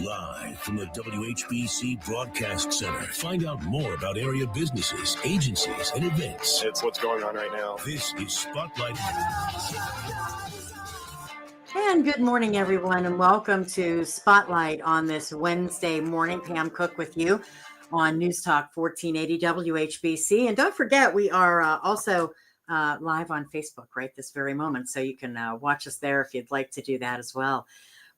Live from the WHBC Broadcast Center. Find out more about area businesses, agencies, and events. It's what's going on right now. This is Spotlight. And good morning, everyone, and welcome to Spotlight on this Wednesday morning. Pam Cook with you on News Talk 1480 WHBC. And don't forget, we are also live on Facebook right this very moment, so you can watch us there if you'd like to do that as well.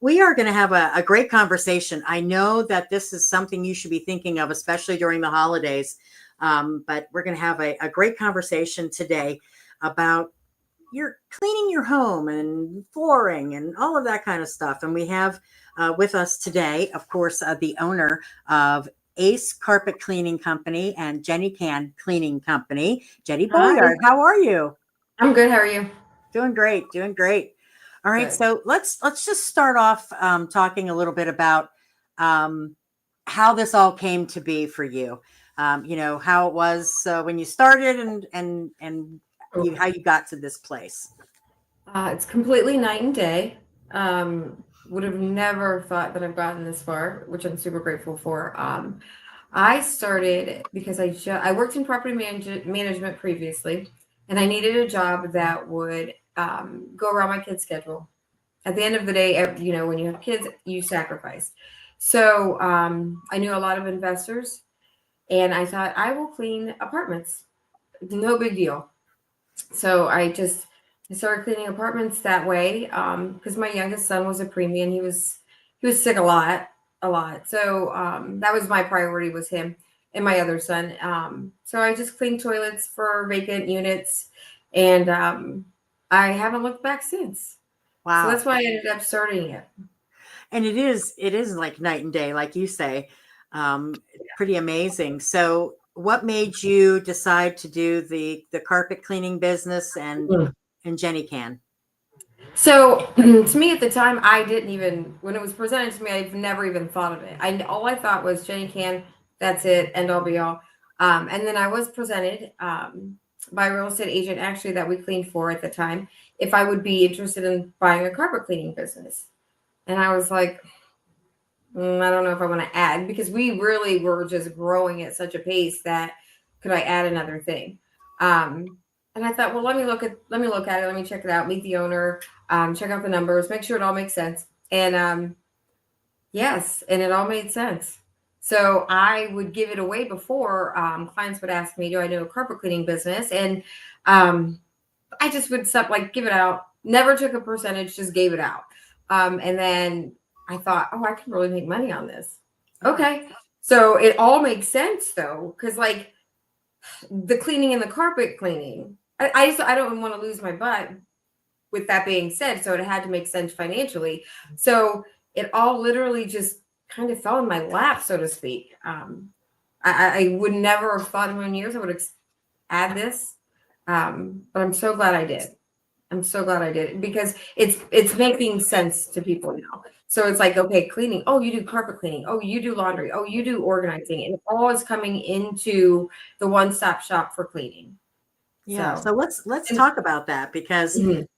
We are going to have a great conversation. I know that this is something you should be thinking of, especially during the holidays, but we're going to have a great conversation today about you're cleaning your home and flooring and all of that kind of stuff. And we have with us today, of course, the owner of Ace Carpet Cleaning Company and Jenny Can Cleaning Company, Jenny Boyard. How are you? I'm good. How are you? Doing great. Doing great. All right. Good. So let's just start off talking a little bit about how this all came to be for you. You know, how it was when you started and how you got to this place. It's completely night and day. Would have never thought that I've gotten this far, which I'm super grateful for. I started because I worked in property management previously, and I needed a job that would go around my kids' schedule. At the end of the day, you know, when you have kids, you sacrifice. So I knew a lot of investors, and I thought I will clean apartments. No big deal. So I started cleaning apartments that way because my youngest son was a preemie and he was sick a lot. So that was my priority, was him and my other son. So I just cleaned toilets for vacant units, and I haven't looked back since. Wow. So that's why I ended up starting it. And it is like night and day, like you say. Pretty amazing. So what made you decide to do the carpet cleaning business and Jenny Can? So to me at the time, I didn't even, when it was presented to me, I've never even thought of it. All I thought was Jenny Can, that's it, end all be all. And then I was presented by a real estate agent actually that we cleaned for at the time, if I would be interested in buying a carpet cleaning business. And I was like, I don't know if I want to add, because we really were just growing at such a pace that could I add another thing? And I thought, well, let me look at it. Let me check it out, meet the owner, check out the numbers, make sure it all makes sense. And yes, and it all made sense. So I would give it away before clients would ask me, do I know a carpet cleaning business? And I just would give it out. Never took a percentage, just gave it out. And then I thought, oh, I can really make money on this. Okay. So it all makes sense though, because like the cleaning and the carpet cleaning, I don't want to lose my butt with that being said. So it had to make sense financially. So it all literally just kind of fell in my lap, so to speak. I would never have thought in a million years I would add this. But I'm so glad I did. Because it's making sense to people now. So it's like, okay, cleaning. Oh, you do carpet cleaning. Oh, you do laundry. Oh, you do organizing. And it all is coming into the one-stop shop for cleaning. Yeah. So let's talk about that, because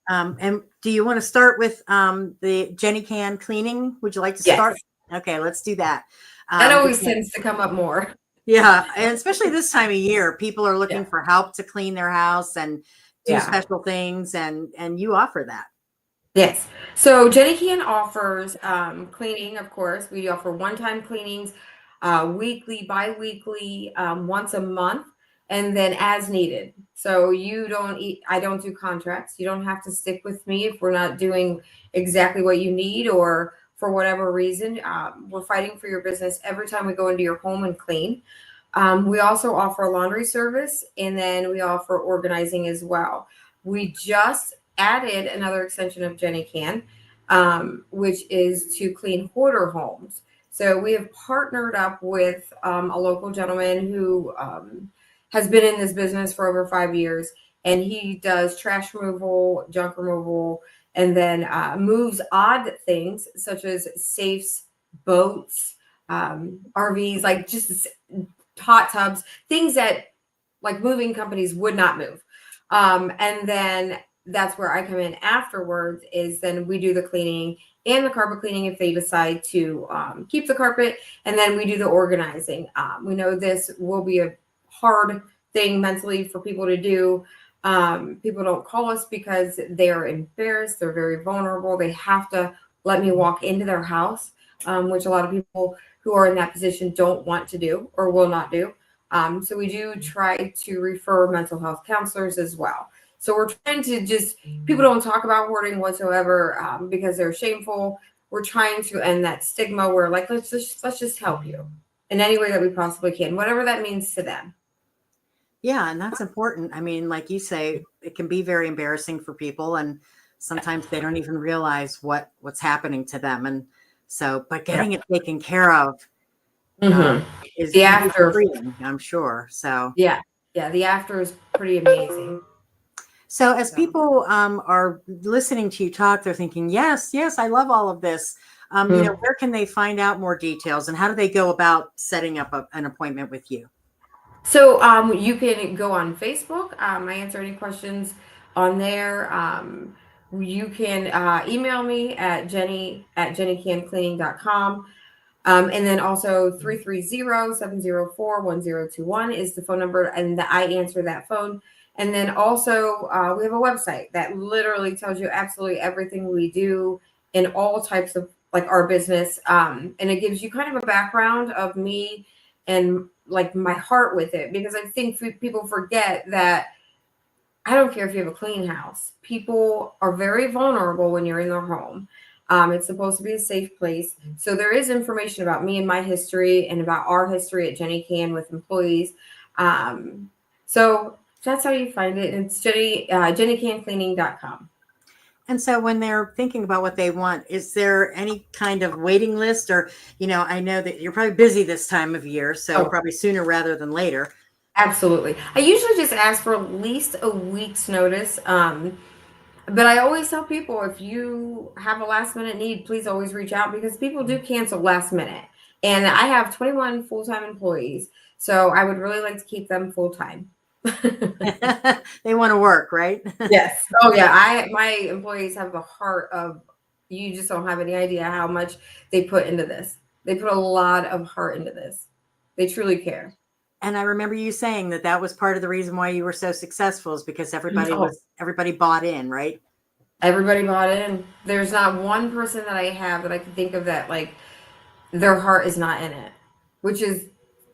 and do you want to start with the Jenny Can Cleaning? Would you like to start? Okay, let's do that. That always tends to come up more. Yeah, and especially this time of year, people are looking for help to clean their house and do special things, and you offer that. Yes. So Jenny Can offers cleaning, of course. We offer one-time cleanings, weekly, bi-weekly, once a month, and then as needed. So I don't do contracts. You don't have to stick with me if we're not doing exactly what you need, or for whatever reason. We're fighting for your business every time we go into your home and clean. We also offer a laundry service, and then we offer organizing as well. We just added another extension of Jenny Can, which is to clean hoarder homes. So we have partnered up with a local gentleman who has been in this business for over 5 years, and he does trash removal, junk removal, and then moves odd things such as safes, boats, RVs, like just hot tubs, things that like moving companies would not move. And then that's where I come in afterwards, is then we do the cleaning and the carpet cleaning if they decide to keep the carpet. And then we do the organizing. We know this will be a hard thing mentally for people to do. People don't call us because they're embarrassed. They're very vulnerable. They have to let me walk into their house, which a lot of people who are in that position don't want to do or will not do. So we do try to refer mental health counselors as well. So we're trying to just, people don't talk about hoarding whatsoever because they're shameful. We're trying to end that stigma where like, let's just help you in any way that we possibly can, whatever that means to them. Yeah, and that's important. I mean, like you say, it can be very embarrassing for people, and sometimes they don't even realize what's happening to them. And so, but getting it taken care of is the after freeing, I'm sure. So yeah, the after is pretty amazing. So as people are listening to you talk, they're thinking, yes, I love all of this. Where can they find out more details, and how do they go about setting up an appointment with you? So you can go on Facebook. I answer any questions on there. You can email me at jenny@jennycancleaning.com. And then also 330-704-1021 is the phone number, and I answer that phone. And then also we have a website that literally tells you absolutely everything we do in all types of like our business. And it gives you kind of a background of me and like my heart with it, because I think people forget that I don't care if you have a clean house. People are very vulnerable when you're in their home. It's supposed to be a safe place. So there is information about me and my history and about our history at Jenny Can with employees. So that's how you find it. It's jennycancleaning.com. And so when they're thinking about what they want, is there any kind of waiting list? Or, I know that you're probably busy this time of year, so probably sooner rather than later. Absolutely. I usually just ask for at least a week's notice. But I always tell people, if you have a last minute need, please always reach out, because people do cancel last minute. And I have 21 full-time employees, so I would really like to keep them full-time. They want to work, right? Yes. Oh yeah. My employees have the heart of, you just don't have any idea how much they put into this. They put a lot of heart into this. They truly care. And I remember you saying that was part of the reason why you were so successful, is because everybody bought in, right? Everybody bought in. There's not one person that I have that I can think of that like their heart is not in it, which is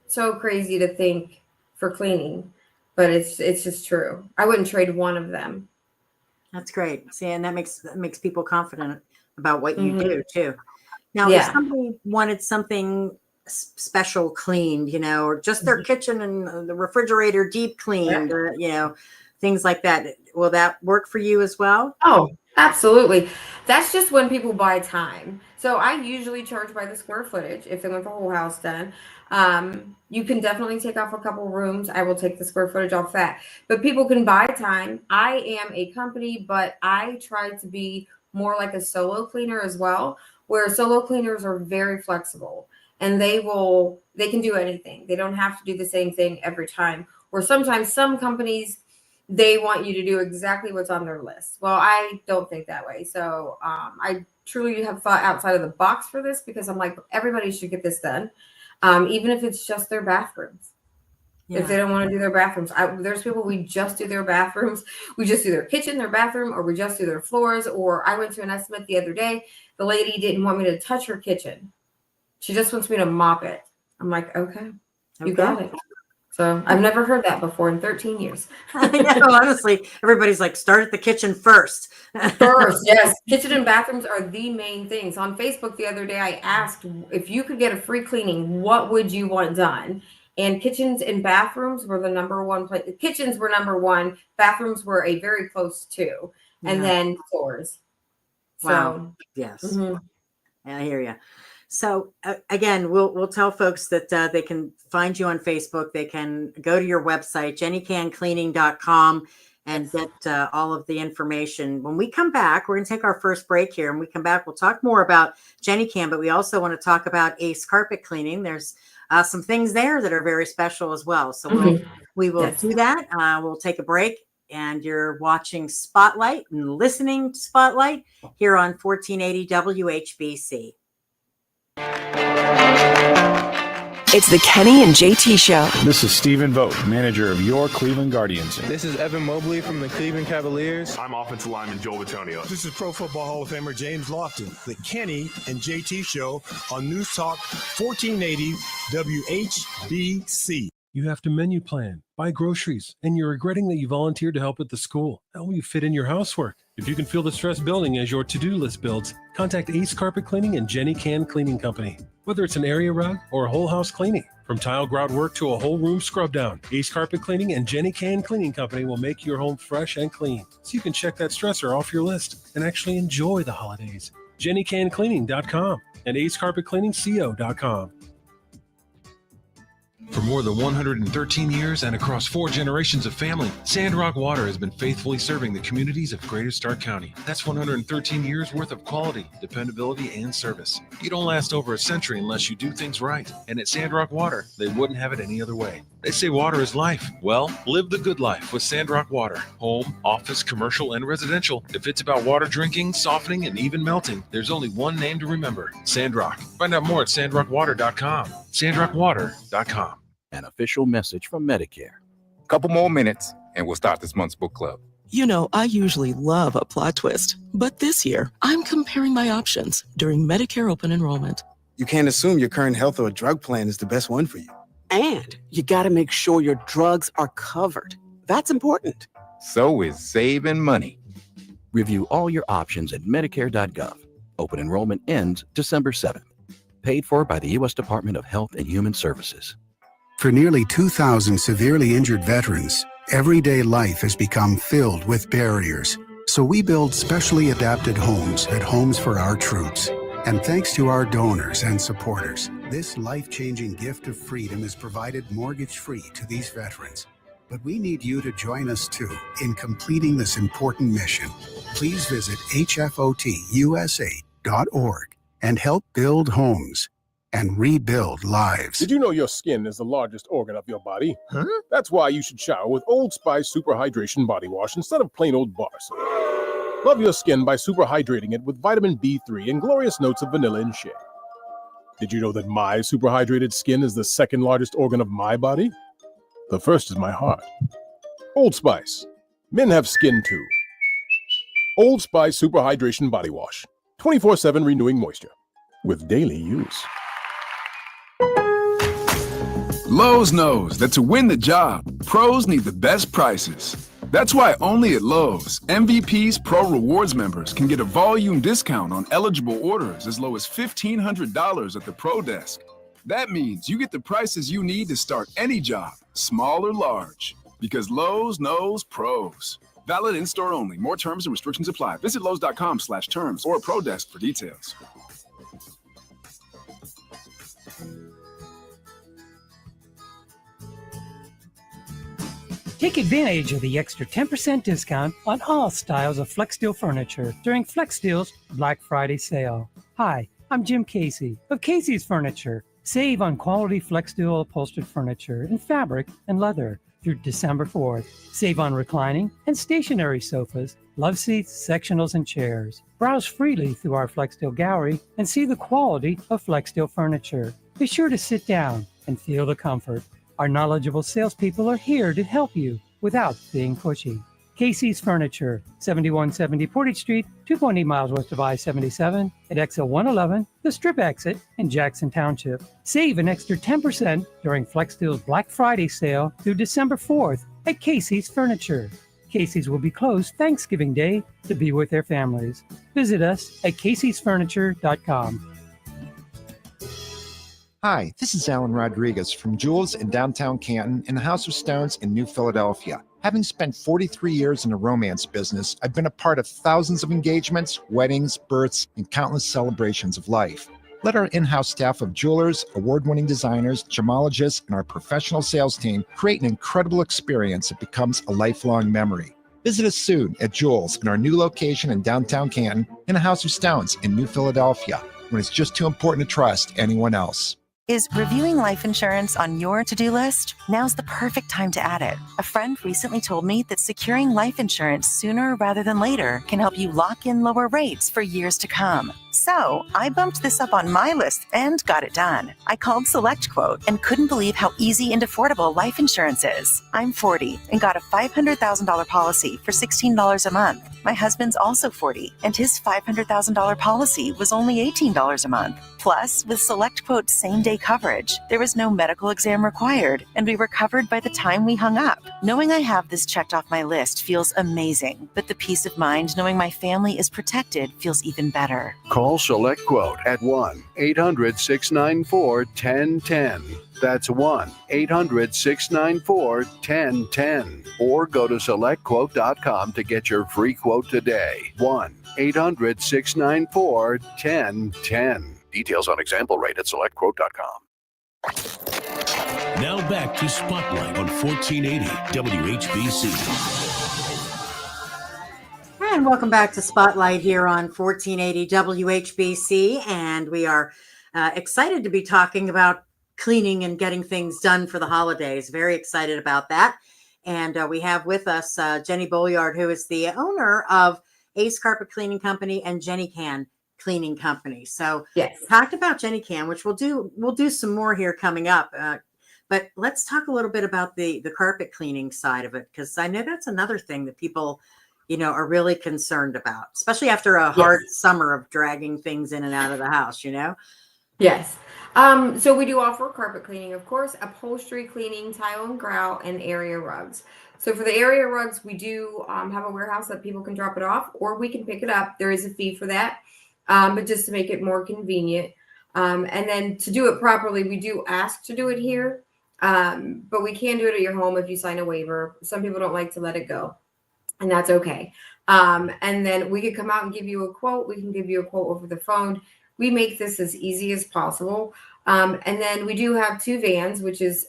so crazy to think for cleaning, but it's just true. I wouldn't trade one of them. That's great. See, and that makes people confident about what you do too. Now, if somebody wanted something special cleaned, or just their kitchen and the refrigerator deep cleaned, or, things like that, will that work for you as well? Oh, absolutely. That's just when people buy time. So I usually charge by the square footage if they want the whole house done. You can definitely take off a couple rooms. I will take the square footage off that, but people can buy time. I am a company, but I try to be more like a solo cleaner as well, where solo cleaners are very flexible and they can do anything. They don't have to do the same thing every time. Or sometimes some companies, they want you to do exactly what's on their list. Well, I don't think that way. So I truly have thought outside of the box for this, because I'm like, everybody should get this done. Even if it's just their bathrooms. If they don't want to do their bathrooms, there's people, we just do their bathrooms. We just do their kitchen, their bathroom, or we just do their floors. Or I went to an estimate the other day. The lady didn't want me to touch her kitchen. She just wants me to mop it. I'm like, okay. You got it. So I've never heard that before in 13 years. Honestly, everybody's like, start at the kitchen first. First, yes. Kitchen and bathrooms are the main things. On Facebook the other day, I asked if you could get a free cleaning, what would you want done? And kitchens and bathrooms were the number one place. The kitchens were number one. Bathrooms were a very close two. And then floors. Wow. So, yes. I hear you. So again, we'll tell folks that they can find you on Facebook. They can go to your website, jennycancleaning.com, and get all of the information. When we come back, we're going to take our first break here. And we come back, we'll talk more about Jenny Can, but we also want to talk about Ace Carpet Cleaning. There's some things there that are very special as well. So we will do that. We'll take a break and you're watching Spotlight and listening to Spotlight here on 1480 WHBC. It's the Kenny and JT Show. This is Stephen Vogt, manager of your Cleveland Guardians. This is Evan Mobley from the Cleveland Cavaliers. I'm offensive lineman Joel Bitonio. This is Pro Football Hall of Famer James Lofton. The Kenny and JT Show on News Talk 1480 WHBC. You have to menu plan, buy groceries, and you're regretting that you volunteered to help at the school. How will you fit in your housework? If you can feel the stress building as your to-do list builds, contact Ace Carpet Cleaning and Jenny Can Cleaning Company. Whether it's an area rug or a whole house cleaning, from tile grout work to a whole room scrub down, Ace Carpet Cleaning and Jenny Can Cleaning Company will make your home fresh and clean, so you can check that stressor off your list and actually enjoy the holidays. JennyCanCleaning.com and AceCarpetCleaningCO.com. For more than 113 years and across 4 generations of family, Sandrock Water has been faithfully serving the communities of Greater Stark County. That's 113 years worth of quality, dependability, and service. You don't last over a century unless you do things right. And at Sandrock Water, they wouldn't have it any other way. They say water is life. Well, live the good life with Sandrock Water. Home, office, commercial, and residential. If it's about water drinking, softening, and even melting, there's only one name to remember: Sandrock. Find out more at sandrockwater.com. sandrockwater.com. An official message from Medicare. Couple more minutes and we'll start this month's book club. You know, I usually love a plot twist, but this year I'm comparing my options during Medicare open enrollment. You can't assume your current health or drug plan is the best one for you. And you got to make sure your drugs are covered. That's important. So is saving money. Review all your options at Medicare.gov. Open enrollment ends December 7th. Paid for by the U.S. Department of Health and Human Services. For nearly 2,000 severely injured veterans, everyday life has become filled with barriers. So we build specially adapted homes at Homes for Our Troops. And thanks to our donors and supporters, this life-changing gift of freedom is provided mortgage-free to these veterans. But we need you to join us too in completing this important mission. Please visit hfotusa.org and help build homes and rebuild lives. Did you know your skin is the largest organ of your body? Huh? That's why you should shower with Old Spice Super Hydration Body Wash instead of plain old bar soap. Love your skin by super hydrating it with vitamin B3 and glorious notes of vanilla and shea. Did you know that my super hydrated skin is the second largest organ of my body? The first is my heart. Old Spice. Men have skin too. Old Spice Super Hydration Body Wash. 24/7 renewing moisture with daily use. Lowe's knows that to win the job, pros need the best prices. That's why only at Lowe's, MVP's Pro Rewards members can get a volume discount on eligible orders as low as $1,500 at the Pro Desk. That means you get the prices you need to start any job, small or large. Because Lowe's knows pros. Valid in-store only. More terms and restrictions apply. Visit Lowe's.com/terms or Pro Desk for details. Take advantage of the extra 10% discount on all styles of Flexsteel furniture during Flexsteel's Black Friday sale. Hi, I'm Jim Casey of Casey's Furniture. Save on quality Flexsteel upholstered furniture in fabric and leather through December 4th. Save on reclining and stationary sofas, love seats, sectionals, and chairs. Browse freely through our Flexsteel gallery and see the quality of Flexsteel furniture. Be sure to sit down and feel the comfort. Our knowledgeable salespeople are here to help you without being pushy. Casey's Furniture, 7170 Portage Street, 2.8 miles west of I-77 at exit 111, the Strip exit in Jackson Township. Save an extra 10% during Flexsteel's Black Friday sale through December 4th at Casey's Furniture. Casey's will be closed Thanksgiving Day to be with their families. Visit us at caseysfurniture.com. Hi, this is Alan Rodriguez from Jewels in downtown Canton and the House of Stones in New Philadelphia. Having spent 43 years in the romance business, I've been a part of thousands of engagements, weddings, births, and countless celebrations of life. Let our in-house staff of jewelers, award-winning designers, gemologists, and our professional sales team create an incredible experience that becomes a lifelong memory. Visit us soon at Jewels in our new location in downtown Canton and the House of Stones in New Philadelphia, when it's just too important to trust anyone else. Is reviewing life insurance on your to-do list? Now's the perfect time to add it. A friend recently told me that securing life insurance sooner rather than later can help you lock in lower rates for years to come. So I bumped this up on my list and got it done. I called SelectQuote and couldn't believe how easy and affordable life insurance is. I'm 40 and got a $500,000 policy for $16 a month. My husband's also 40 and his $500,000 policy was only $18 a month. Plus, with SelectQuote's same-day coverage, there was no medical exam required, and we were covered by the time we hung up. Knowing I have this checked off my list feels amazing, but the peace of mind knowing my family is protected feels even better. Call SelectQuote at 1-800-694-1010. That's 1-800-694-1010. Or go to SelectQuote.com to get your free quote today. 1-800-694-1010. Details on example rate at SelectQuote.com. Now back to Spotlight on 1480 WHBC. And welcome back to Spotlight here on 1480 WHBC. And we are excited to be talking about cleaning and getting things done for the holidays. Very excited about that. And we have with us Jenny Bolyard, who is the owner of Ace Carpet Cleaning Company and Jenny Can Cleaning Company. So yes, talked about Jenny Can, which we'll do some more here coming up. But let's talk a little bit about the carpet cleaning side of it, because I know that's another thing that people, are really concerned about, especially after a hard summer of dragging things in and out of the house, Yes. So we do offer carpet cleaning, of course, upholstery cleaning, tile and grout, and area rugs. So for the area rugs, we do have a warehouse that people can drop it off, or we can pick it up. There is a fee for that, but just to make it more convenient. And then to do it properly, we do ask to do it here, but we can do it at your home if you sign a waiver. Some people don't like to let it go, and that's okay. And then we could come out and give you a quote. We can give you a quote over the phone. We make this as easy as possible. And then we do have 2 vans, which is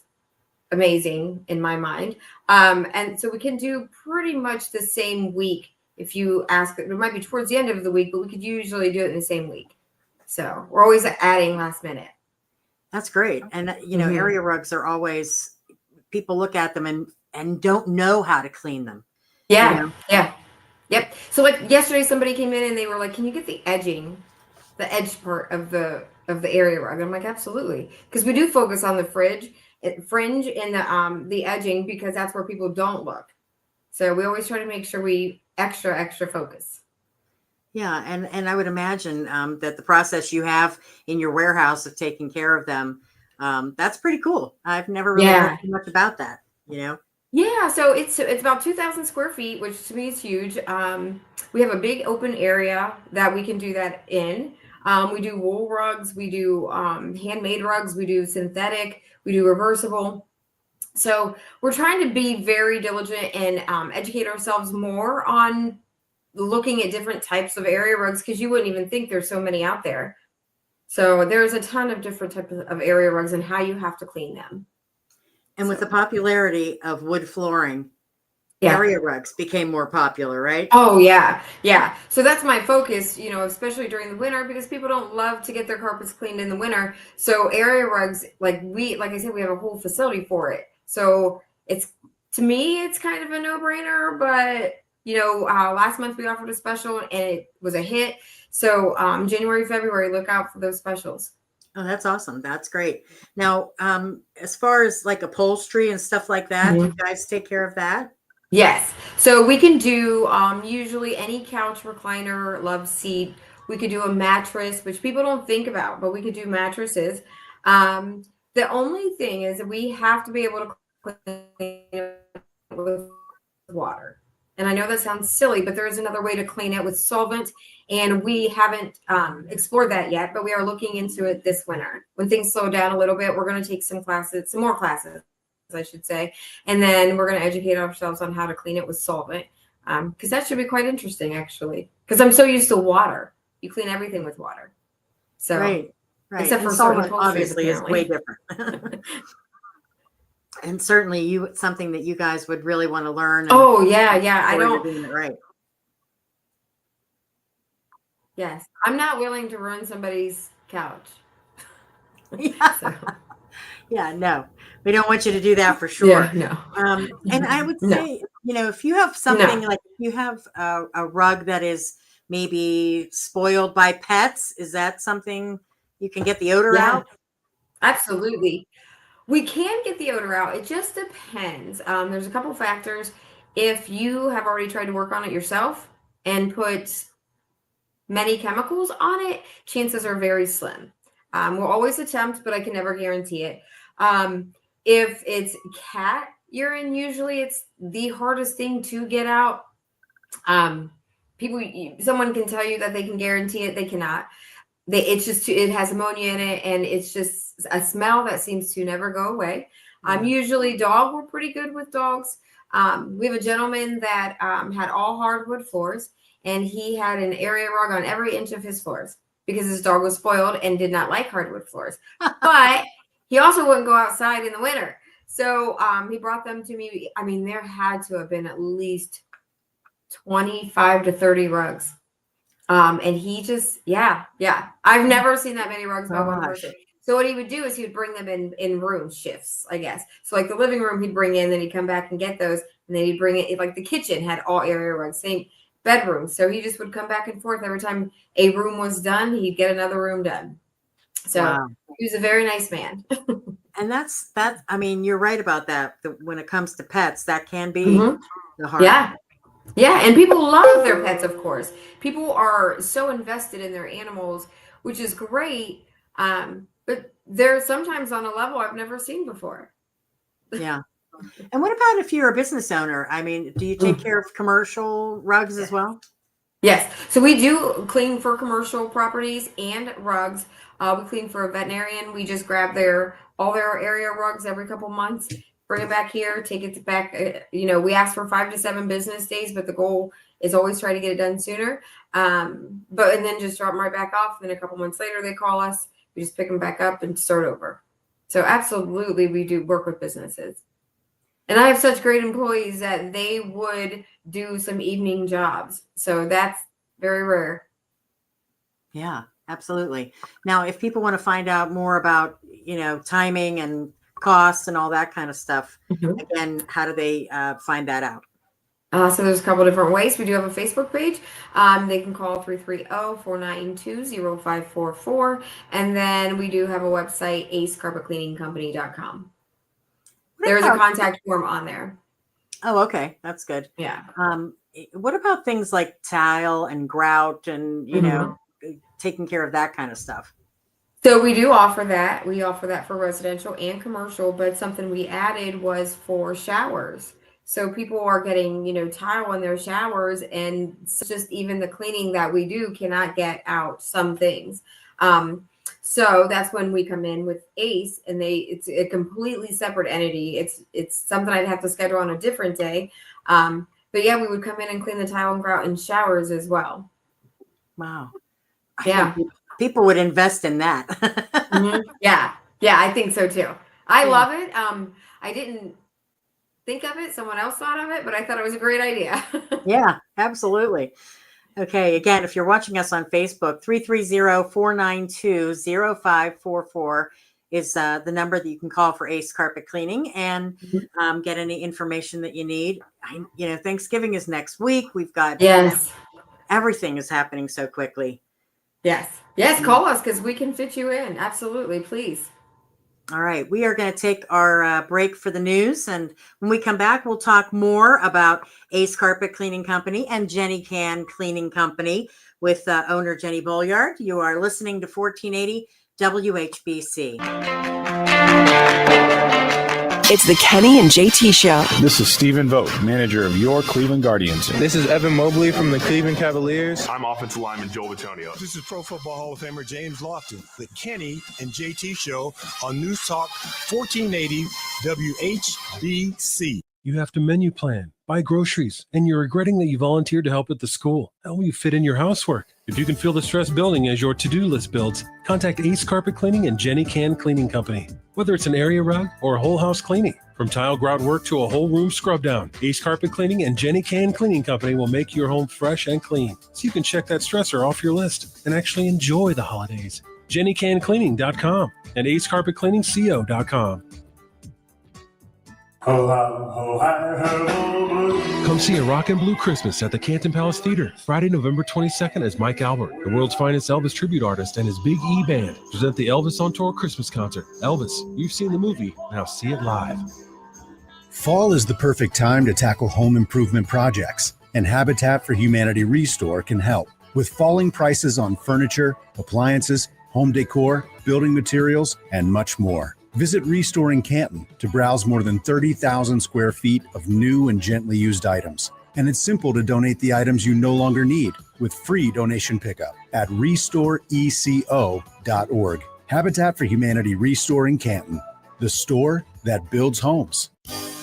amazing in my mind. And so we can do pretty much the same week. If you ask, it might be towards the end of the week, but we could usually do it in the same week. So we're always adding last minute. That's great. And, area rugs are always, people look at them and don't know how to clean them. Yeah. Yeah. Yep. So like yesterday, somebody came in and they were like, can you get the edge part of the area rug? And I'm like, absolutely. Because we do focus on the fringe and the edging, because that's where people don't look. So we always try to make sure we extra focus. Yeah. And I would imagine that the process you have in your warehouse of taking care of them, that's pretty cool. I've never really heard too much about that, Yeah, so it's about 2,000 square feet, which to me is huge. We have a big open area that we can do that in. We do wool rugs, we do handmade rugs, we do synthetic, we do reversible. So we're trying to be very diligent and educate ourselves more on looking at different types of area rugs, because you wouldn't even think there's so many out there. So there's a ton of different types of area rugs and how you have to clean them. And with the popularity of wood flooring, area rugs became more popular, right? Oh, yeah. Yeah. So that's my focus, especially during the winter, because people don't love to get their carpets cleaned in the winter. So area rugs, like I said, we have a whole facility for it. So to me, it's kind of a no-brainer, but last month we offered a special and it was a hit. So January, February, look out for those specials. Oh, that's awesome. That's great. Now, as far as like upholstery and stuff like that, you guys take care of that? Yes. So we can do usually any couch, recliner, love seat. We could do a mattress, which people don't think about, but we could do mattresses. The only thing is that we have to be able to clean it with water. And I know that sounds silly, but there is another way to clean it with solvent. And we haven't explored that yet, but we are looking into it this winter. When things slow down a little bit, we're going to take some more classes, I should say. And then we're going to educate ourselves on how to clean it with solvent. Because that should be quite interesting, actually. Because I'm so used to water. You clean everything with water. So, right. Except for solvent, obviously, is way different. And certainly something that you guys would really want to learn. Oh, yeah. I don't. Doing it right. Yes. I'm not willing to ruin somebody's couch. Yeah, no, we don't want you to do that for sure. Yeah, no. And I would No. say, if you have something like, if you have a rug that is maybe spoiled by pets, is that something you can get the odor out? Absolutely. We can get the odor out. It just depends. There's a couple factors. If you have already tried to work on it yourself and put many chemicals on it, chances are very slim. We'll always attempt, but I can never guarantee it. If it's cat urine, usually it's the hardest thing to get out. Someone can tell you that they can guarantee it. They cannot. It has ammonia in it, and it's just a smell that seems to never go away. Usually dog, we're pretty good with dogs. We have a gentleman that had all hardwood floors, and he had an area rug on every inch of his floors because his dog was spoiled and did not like hardwood floors. But he also wouldn't go outside in the winter. So he brought them to me. I mean, there had to have been at least 25 to 30 rugs. And he just, yeah. I've never seen that many rugs by one person. So what he would do is he would bring them in room shifts, I guess. So like the living room he'd bring in, then he'd come back and get those. And then he'd bring it, like the kitchen had all area rugs, same bedroom. So he just would come back and forth every time a room was done, he'd get another room done. So he was a very nice man. And I mean, you're right about that. When it comes to pets, that can be the hard. Yeah. And people love their pets, of course. People are so invested in their animals, which is great. But they're sometimes on a level I've never seen before. Yeah. And what about if you're a business owner? I mean, do you take care of commercial rugs as well? Yes. So we do clean for commercial properties and rugs. We clean for a veterinarian. We just grab all their area rugs every couple months, bring it back here, take it back. We ask for 5 to 7 business days, but the goal is always try to get it done sooner. And then just drop them right back off. Then a couple months later, they call us. We just pick them back up and start over. So absolutely, we do work with businesses. And I have such great employees that they would do some evening jobs. So that's very rare. Yeah, absolutely. Now, if people want to find out more about, timing and costs and all that kind of stuff, again, how do they find that out? So there's a couple different ways. We do have a Facebook page. They can call 330-492-0544. And then we do have a website, acecarpetcleaningcompany.com. There's a contact form on there. Oh, okay. That's good. Yeah. What about things like tile and grout and, taking care of that kind of stuff? So we do offer that. We offer that for residential and commercial, but something we added was for showers. So people are getting, tile in their showers, and just even the cleaning that we do cannot get out some things. So that's when we come in with ACE, and it's a completely separate entity. It's something I'd have to schedule on a different day. But yeah, we would come in and clean the tile and grout in showers as well. Wow. Yeah. People would invest in that. Yeah, I think so too. I love it. I didn't think of it. Someone else thought of it, but I thought it was a great idea. Yeah, absolutely. Okay. Again, if you're watching us on Facebook, 330-492-0544 is the number that you can call for Ace Carpet Cleaning and get any information that you need. Thanksgiving is next week. We've got everything is happening so quickly. Yes. Call us because we can fit you in. Absolutely. Please. All right. We are going to take our break for the news. And when we come back, we'll talk more about Ace Carpet Cleaning Company and Jenny Can Cleaning Company with owner Jenny Bolyard. You are listening to 1480 WHBC. It's the Kenny and JT Show. This is Stephen Vogt, manager of your Cleveland Guardians. This is Evan Mobley from the Cleveland Cavaliers. I'm offensive lineman Joel Batonio. This is Pro Football Hall of Famer James Lofton. The Kenny and JT Show on News Talk 1480 WHBC. You have to menu plan, buy groceries, and you're regretting that you volunteered to help at the school. How will you fit in your housework? If you can feel the stress building as your to-do list builds, contact Ace Carpet Cleaning and Jenny Can Cleaning Company. Whether it's an area rug or a whole house cleaning, from tile grout work to a whole room scrub down, Ace Carpet Cleaning and Jenny Can Cleaning Company will make your home fresh and clean, so you can check that stressor off your list and actually enjoy the holidays. JennyCanCleaning.com, and AceCarpetCleaningCO.com. Ho, ho, ho, hi, ho, blue. Come see a Rock and Blue Christmas at the Canton Palace Theater, Friday, November 22nd, as Mike Albert, the world's finest Elvis tribute artist, and his Big E Band present the Elvis on Tour Christmas concert. Elvis, you've seen the movie, now see it live. Fall is the perfect time to tackle home improvement projects, and Habitat for Humanity Restore can help. With falling prices on furniture, appliances, home decor, building materials, and much more. Visit Restoring Canton to browse more than 30,000 square feet of new and gently used items. And it's simple to donate the items you no longer need with free donation pickup at restoreeco.org. Habitat for Humanity Restoring Canton, the store that builds homes.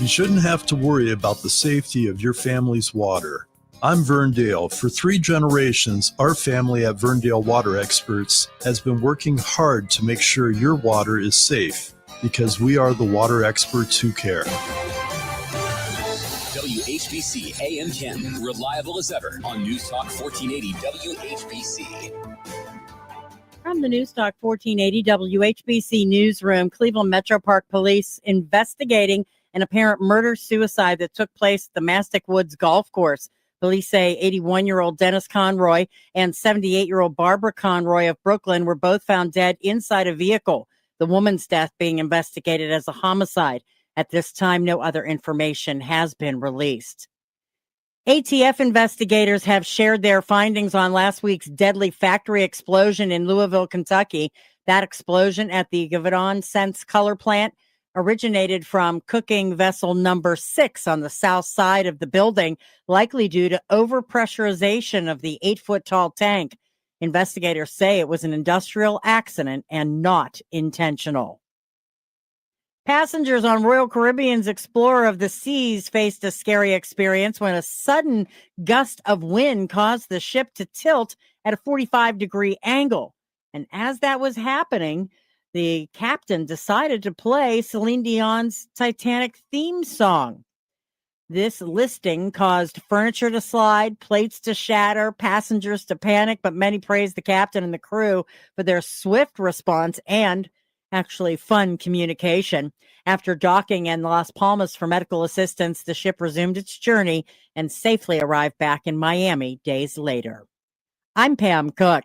You shouldn't have to worry about the safety of your family's water. I'm Vern Dale. For 3 generations, our family at Verndale Water Experts has been working hard to make sure your water is safe, because we are the water experts who care. WHBC AM Canton, reliable as ever on News Talk 1480 WHBC. From the News Talk 1480 WHBC newsroom, Cleveland Metro Park Police investigating an apparent murder-suicide that took place at the Mastic Woods Golf Course. Police say 81-year-old Dennis Conroy and 78-year-old Barbara Conroy of Brooklyn were both found dead inside a vehicle. The woman's death being investigated as a homicide. At this time, no other information has been released. ATF investigators have shared their findings on last week's deadly factory explosion in Louisville, Kentucky. That explosion at the Givaudan Sense Color plant originated from cooking vessel number 6 on the south side of the building, likely due to overpressurization of the 8-foot-tall tank. Investigators say it was an industrial accident and not intentional. Passengers on Royal Caribbean's Explorer of the Seas faced a scary experience when a sudden gust of wind caused the ship to tilt at a 45-degree angle. And as that was happening, the captain decided to play Celine Dion's Titanic theme song. This listing caused furniture to slide, plates to shatter, passengers to panic, but many praised the captain and the crew for their swift response and actually fun communication. After docking in Las Palmas for medical assistance, the ship resumed its journey and safely arrived back in Miami days later. I'm Pam Cook.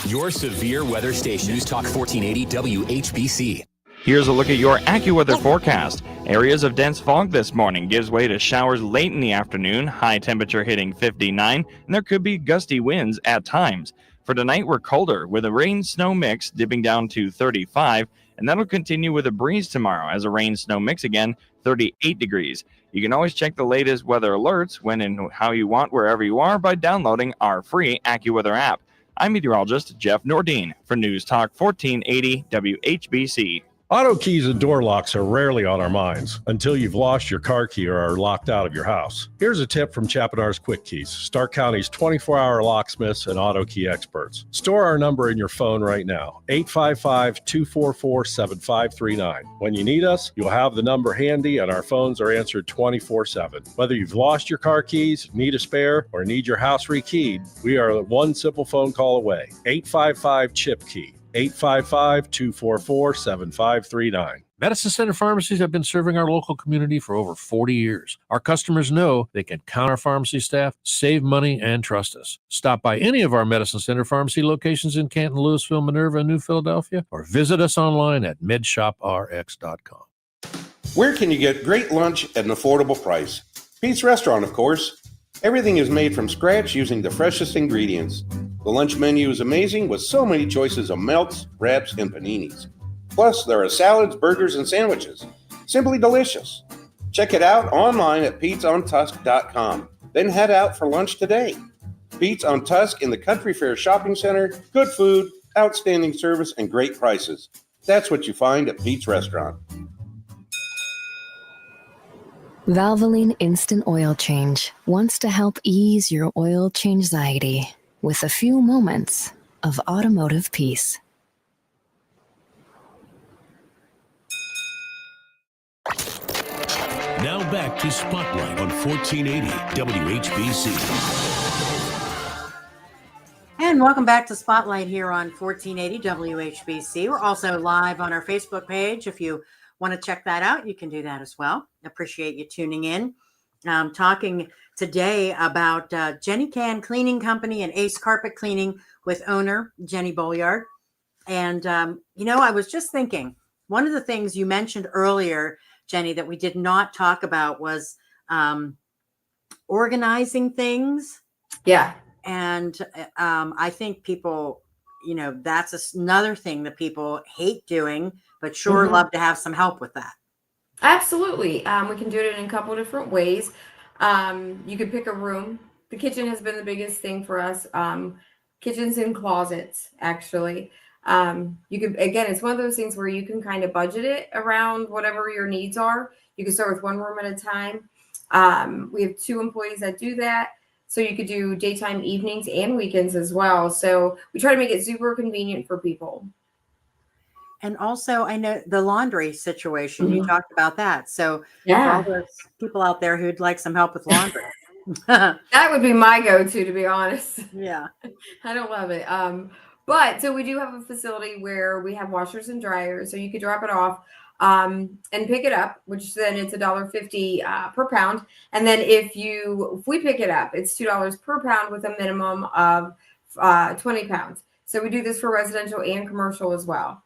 Your severe weather station, News Talk 1480 WHBC. Here's a look at your AccuWeather forecast. Areas of dense fog this morning gives way to showers late in the afternoon, high temperature hitting 59, and there could be gusty winds at times. For tonight, we're colder with a rain-snow mix dipping down to 35, and that'll continue with a breeze tomorrow as a rain-snow mix again, 38 degrees. You can always check the latest weather alerts when and how you want wherever you are by downloading our free AccuWeather app. I'm meteorologist Jeff Nordine for News Talk 1480 WHBC. Auto keys and door locks are rarely on our minds until you've lost your car key or are locked out of your house. Here's a tip from Chapadars Quick Keys, Stark County's 24-hour locksmiths and auto key experts. Store our number in your phone right now, 855-244-7539. When you need us, you'll have the number handy and our phones are answered 24/7. Whether you've lost your car keys, need a spare, or need your house rekeyed, we are one simple phone call away, 855-CHIP-KEY. 855-244-7539. Medicine Center pharmacies have been serving our local community for over 40 years. Our customers know they can count our pharmacy staff, save money, and trust us. Stop by any of our Medicine Center pharmacy locations in Canton, Louisville, Minerva, and New Philadelphia, or visit us online at midshoprx.com. Where can you get great lunch at an affordable price? Pete's Restaurant, of course. Everything is made from scratch using the freshest ingredients. The lunch menu is amazing with so many choices of melts, wraps, and paninis. Plus, there are salads, burgers, and sandwiches. Simply delicious. Check it out online at PetesOnTusk.com. Then head out for lunch today. Pete's on Tusk in the Country Fair Shopping Center. Good food, outstanding service, and great prices. That's what you find at Pete's Restaurant. Valvoline Instant Oil Change wants to help ease your oil change anxiety with a few moments of automotive peace. Now back to Spotlight on 1480 WHBC. And welcome back to Spotlight here on 1480 WHBC. We're also live on our Facebook page. If you want to check that out, you can do that as well. Appreciate you tuning in. Talking today about Jenny Can Cleaning Company and Ace Carpet Cleaning with owner Jenny Bolyard. And, I was just thinking, one of the things you mentioned earlier, Jenny, that we did not talk about was organizing things. Yeah. And I think people, that's another thing that people hate doing, but sure love to have some help with that. Absolutely. We can do it in a couple different ways. You can pick a room. The kitchen has been the biggest thing for us. Kitchens and closets, actually. You can, again, it's one of those things where you can kind of budget it around whatever your needs are. You can start with one room at a time. We have 2 employees that do that. So you could do daytime, evenings, and weekends as well. So we try to make it super convenient for people. And also, I know the laundry situation, you talked about that. So yeah, for all those people out there who'd like some help with laundry. That would be my go-to, to be honest. Yeah. I don't love it. But so we do have a facility where we have washers and dryers. So you could drop it off and pick it up, which then it's $1.50 per pound. And then if we pick it up, it's $2 per pound with a minimum of 20 pounds. So we do this for residential and commercial as well.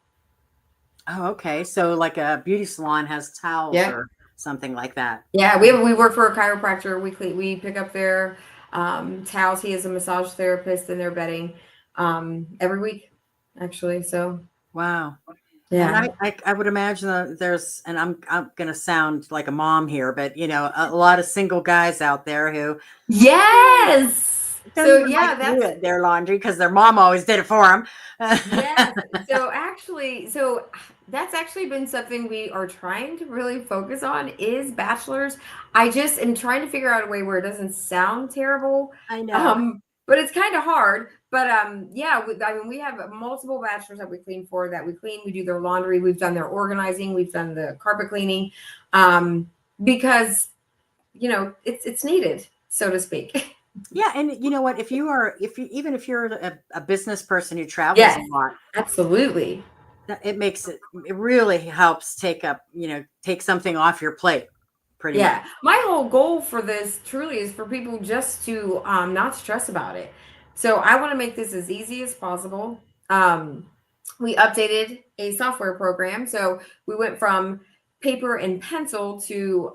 Oh, okay. So like a beauty salon has towels or something like that. Yeah, we work for a chiropractor. We pick up their towels. He is a massage therapist and their bedding every week, actually. So wow. Yeah. And I would imagine that there's, and I'm going to sound like a mom here, but a lot of single guys out there who yes. So yeah, that's their laundry because their mom always did it for them. Yes. So that's actually been something we are trying to really focus on is bachelors. I just am trying to figure out a way where it doesn't sound terrible. I know. But it's kind of hard. But we have multiple bachelors that we clean for that we clean. We do their laundry. We've done their organizing. We've done the carpet cleaning because, it's needed, so to speak. Yeah. And you know what, if you're a business person who travels a lot, absolutely. It really helps take something off your plate. Pretty much. My whole goal for this truly is for people just to not stress about it. So I want to make this as easy as possible. We updated a software program. So we went from paper and pencil to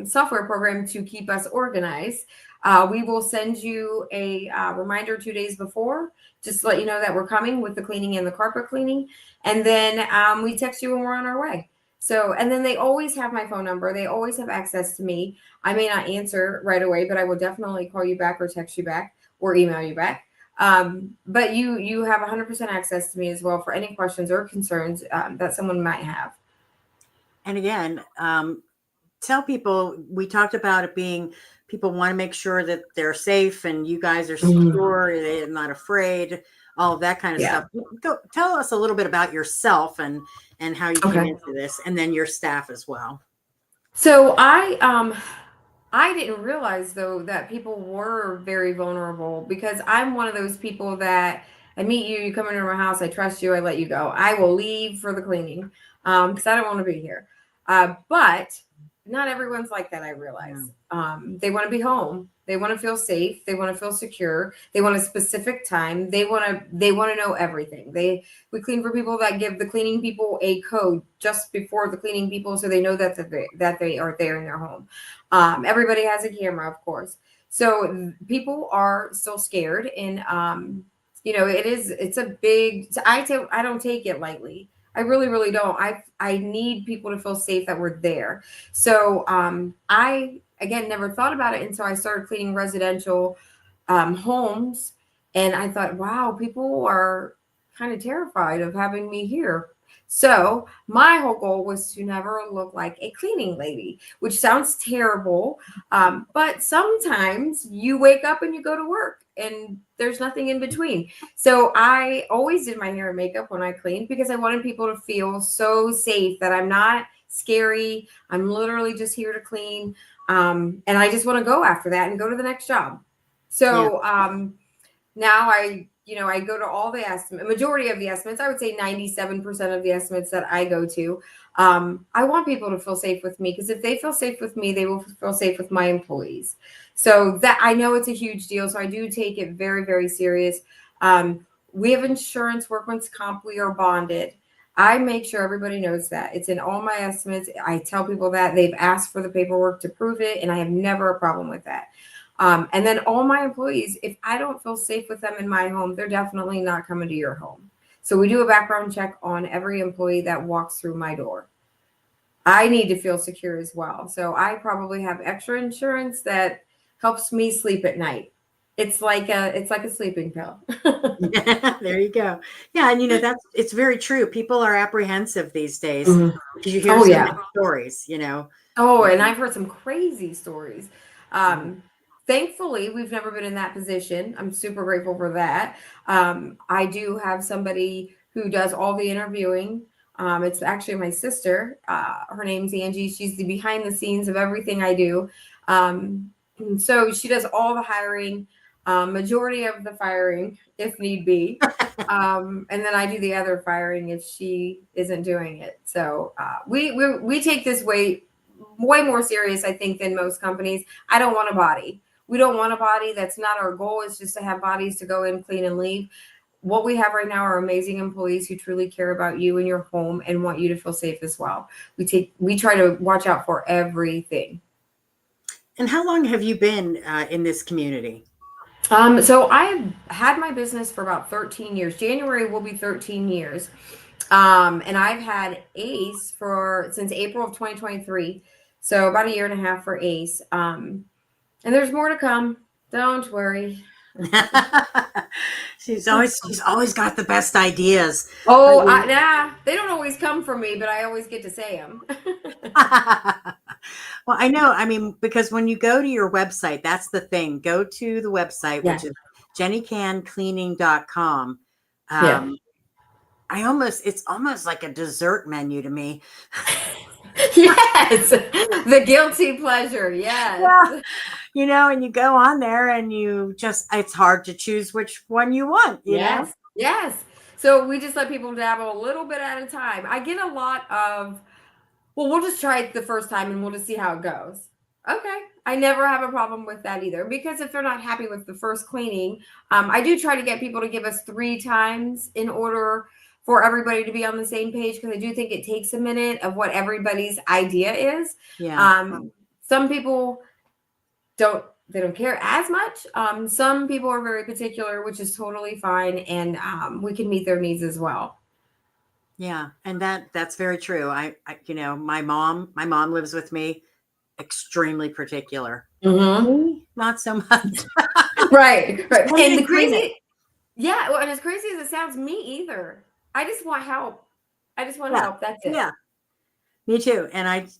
software program to keep us organized. We will send you a reminder 2 days before, just to let you know that we're coming with the cleaning and the carpet cleaning. And then we text you when we're on our way. So, and then they always have my phone number. They always have access to me. I may not answer right away, but I will definitely call you back or text you back or email you back. But you have 100% access to me as well for any questions or concerns that someone might have. And again, tell people, we talked about it being, people want to make sure that they're safe and you guys are secure, they're not afraid, all of that kind of stuff. Go tell us a little bit about yourself and how you came into this, and then your staff as well. So I didn't realize though that people were very vulnerable, because I'm one of those people that I meet you come into my house, I trust you, I let you go. I will leave for the cleaning because I don't want to be here. But not everyone's like that, I realize. They want to be home. They want to feel safe. They want to feel secure. They want a specific time. They want to know everything. We clean for people that give the cleaning people a code just before the cleaning people, so they know that they are there in their home. Everybody has a camera, of course. So people are still scared, and it's a big. I don't take it lightly. I really, really don't. I need people to feel safe that we're there. So I, again, never thought about it until I started cleaning residential homes. And I thought, wow, people are kind of terrified of having me here. So my whole goal was to never look like a cleaning lady, which sounds terrible. But sometimes you wake up and you go to work and there's nothing in between. So I always did my hair and makeup when I cleaned, because I wanted people to feel so safe that I'm not scary. I'm literally just here to clean. And I just want to go after that and go to the next job. So now I I go to all the majority of the estimates. I would say 97% of the estimates that I go to. I want people to feel safe with me, because if they feel safe with me, they will feel safe with my employees. So that, I know it's a huge deal. So I do take it very, very serious. We have insurance, workman's comp, we are bonded. I make sure everybody knows that. It's in all my estimates. I tell people that. They've asked for the paperwork to prove it, and I have never a problem with that. And then all my employees, if I don't feel safe with them in my home, they're definitely not coming to your home. So we do a background check on every employee that walks through my door. I need to feel secure as well. So I probably have extra insurance that helps me sleep at night. It's like a sleeping pill. There you go. Yeah, and it's very true. People are apprehensive these days because you hear so many stories. Oh, and I've heard some crazy stories. Thankfully, we've never been in that position. I'm super grateful for that. I do have somebody who does all the interviewing. It's actually my sister. Her name's Angie. She's the behind the scenes of everything I do. So she does all the hiring, majority of the firing, if need be. And then I do the other firing if she isn't doing it. So we take this way more serious, I think, than most companies. I don't want a body. We don't want a body. That's not our goal. It's just to have bodies to go in, clean, and leave. What we have right now are amazing employees who truly care about you and your home and want you to feel safe as well. We try to watch out for everything. And how long have you been in this community? So I've had my business for about 13 years. January will be 13 years. And I've had ACE since April of 2023. So about a year and a half for ACE. And there's more to come. Don't worry. She's always got the best ideas. Oh, they don't always come from me, but I always get to say them. Well, I know. I mean, because when you go to your website, that's the thing. Go to the website, which is jennycancleaning.com. It's almost like a dessert menu to me. Yes, the guilty pleasure. Yes. Yeah. And you go on there and it's hard to choose which one you want. Yes. Yes. So we just let people dabble a little bit at a time. I get a lot of, well, we'll just try it the first time and we'll just see how it goes. Okay. I never have a problem with that either, because if they're not happy with the first cleaning, I do try to get people to give us 3 times in order for everybody to be on the same page, because I do think it takes a minute of what everybody's idea is. Yeah. Some people don't care as much. Some people are very particular, which is totally fine, and we can meet their needs as well. Yeah, and that's very true. I my mom lives with me, extremely particular. Not so much. Right. And the crazy, well, and as crazy as it sounds, me either. I just want help. Help. That's it. Yeah, me too. And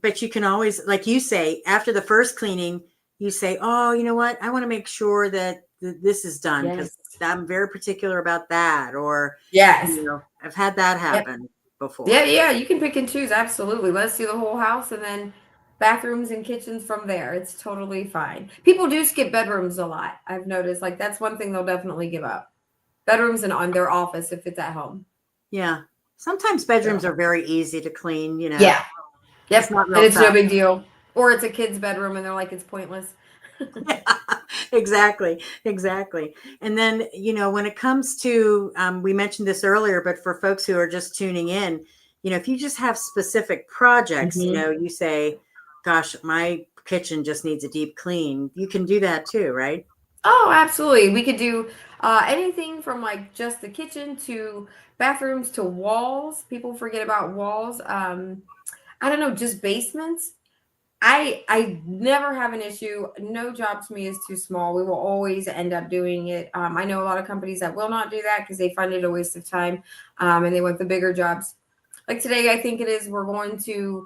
but you can always, like you say, after the first cleaning, you say, oh, you know what? I want to make sure that this is done, because I'm very particular about that. Or, I've had that happen before. Yeah. You can pick and choose. Absolutely. Let's do the whole house and then bathrooms and kitchens from there. It's totally fine. People do skip bedrooms a lot. I've noticed, like, that's one thing they'll definitely give up. Bedrooms and on their office if it's at home. Yeah. Sometimes bedrooms are very easy to clean, Yeah. Yep. It's not real and it's tough. no big deal. Or it's a kid's bedroom and they're like, it's pointless. Exactly. And then, when it comes to, we mentioned this earlier, but for folks who are just tuning in, if you just have specific projects, you say, gosh, my kitchen just needs a deep clean. You can do that too, right? Oh, absolutely. We could do anything from like just the kitchen to bathrooms to walls. People forget about walls. I don't know, just basements. I never have an issue. No job to me is too small. We will always end up doing it. I know a lot of companies that will not do that because they find it a waste of time, and they want the bigger jobs. Like today, I think it is. We're partnering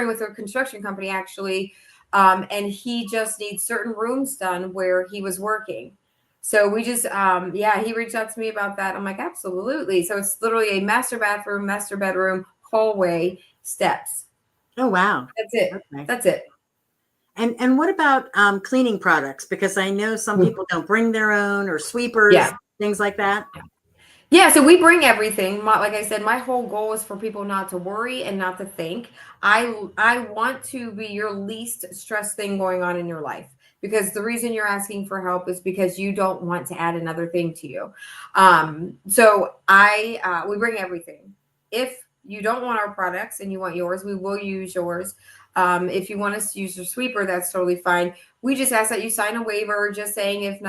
with a construction company actually, and he just needs certain rooms done where he was working. So we just, he reached out to me about that. I'm like, absolutely. So it's literally a master bathroom, master bedroom, hallway, steps. Oh, wow. That's it. Okay. That's it. And what about cleaning products? Because I know some people don't bring their own, or sweepers, things like that. Yeah, so we bring everything. Like I said, my whole goal is for people not to worry and not to think. I want to be your least stress thing going on in your life, because the reason you're asking for help is because you don't want to add another thing to you. So we bring everything. If you don't want our products and you want yours, we will use yours. If you want us to use your sweeper, that's totally fine. We just ask that you sign a waiver just saying if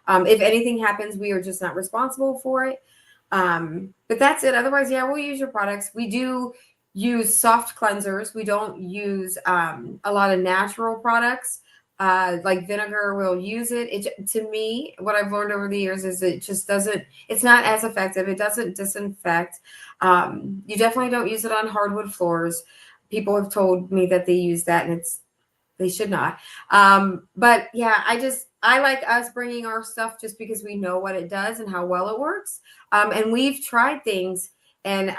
anything happens, we are just not responsible for it. But that's it. Otherwise, we'll use your products. We do use soft cleansers. We don't use a lot of natural products. Like vinegar, we'll use it. To me, what I've learned over the years is it's not as effective. It doesn't disinfect. You definitely don't use it on hardwood floors. People have told me that they use that, and they should not. But yeah, I like us bringing our stuff just because we know what it does and how well it works. And we've tried things and